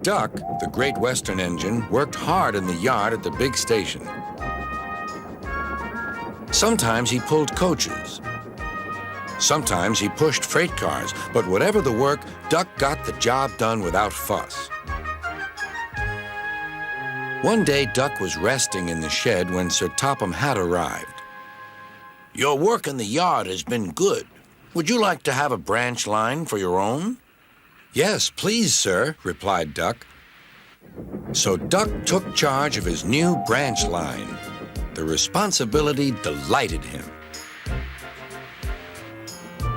Duck, the Great Western engine, worked hard in the yard at the big station. Sometimes he pulled coaches. Sometimes he pushed freight cars, but whatever the work, Duck got the job done without fuss. One day, Duck was resting in the shed when Sir Topham Hatt arrived. "Your work in the yard has been good. Would you like to have a branch line for your own?" "Yes, please, sir," replied Duck. So Duck took charge of his new branch line. The responsibility delighted him.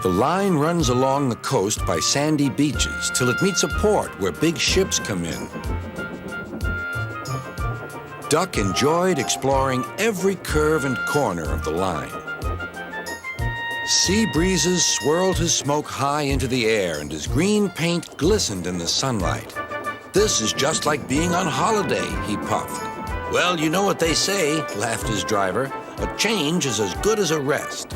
The line runs along the coast by sandy beaches till it meets a port where big ships come in. Duck enjoyed exploring every curve and corner of the line. Sea breezes swirled his smoke high into the air, and his green paint glistened in the sunlight. "This is just like being on holiday," he puffed. "Well, you know what they say," laughed his driver. "A change is as good as a rest."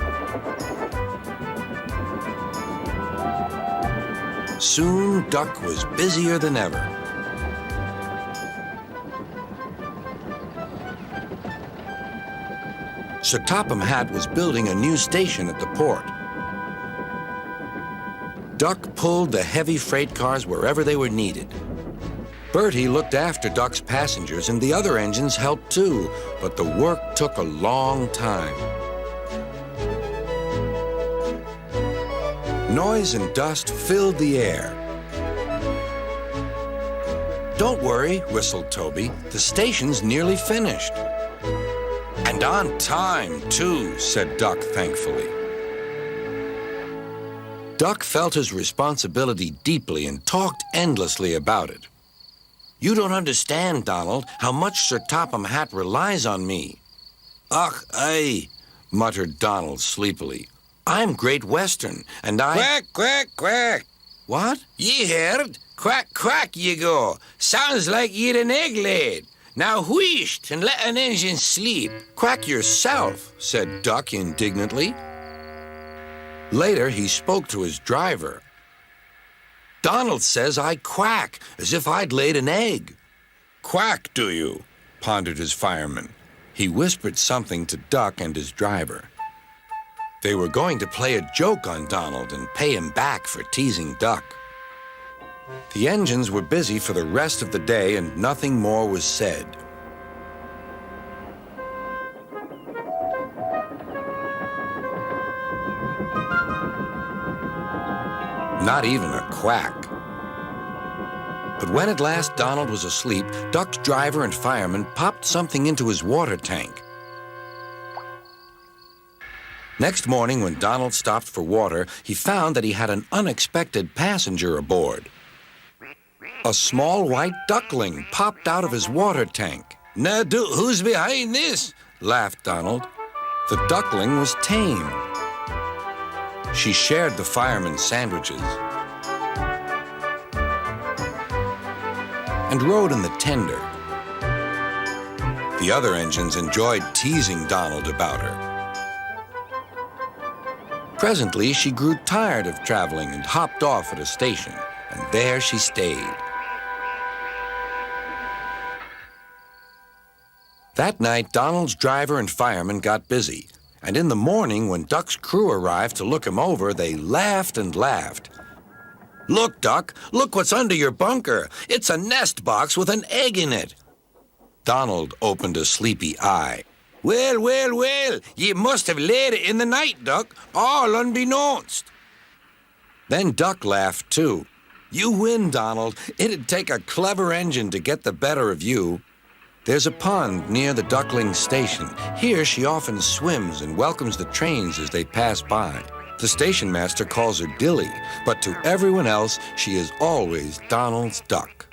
Soon, Duck was busier than ever. Sir Topham Hatt was building a new station at the port. Duck pulled the heavy freight cars wherever they were needed. Bertie looked after Duck's passengers, and the other engines helped too, but the work took a long time. Noise and dust filled the air. "Don't worry," whistled Toby. "The station's nearly finished." "And on time, too," said Duck thankfully. Duck felt his responsibility deeply and talked endlessly about it. "You don't understand, Donald, how much Sir Topham Hatt relies on me." "Ach, aye," muttered Donald sleepily. "I'm Great Western, and I—" "Quack, quack, quack." "What?" "Ye heard? Quack, quack, ye go. Sounds like ye'd an egg laid. Now wheesht and let an engine sleep." "Quack yourself," said Duck indignantly. Later, he spoke to his driver. "Donald says I quack, as if I'd laid an egg." "Quack, do you?" pondered his fireman. He whispered something to Duck and his driver. They were going to play a joke on Donald and pay him back for teasing Duck. The engines were busy for the rest of the day, and nothing more was said. Not even a quack. But when at last Donald was asleep, Duck's driver and fireman popped something into his water tank. Next morning, when Donald stopped for water, he found that he had an unexpected passenger aboard. A small white duckling popped out of his water tank. "Now, who's behind this?" laughed Donald. The duckling was tame. She shared the fireman's sandwiches and rode in the tender. The other engines enjoyed teasing Donald about her. Presently, she grew tired of traveling and hopped off at a station, and there she stayed. That night, Donald's driver and fireman got busy, and in the morning, when Duck's crew arrived to look him over, they laughed and laughed. "Look, Duck, look what's under your bunker. It's a nest box with an egg in it." Donald opened a sleepy eye. "Well, well, well, ye must have laid it in the night, Duck, all unbeknownst." Then Duck laughed too. "You win, Donald. It'd take a clever engine to get the better of you." There's a pond near the duckling station. Here she often swims and welcomes the trains as they pass by. The station master calls her Dilly, but to everyone else, she is always Donald's duck.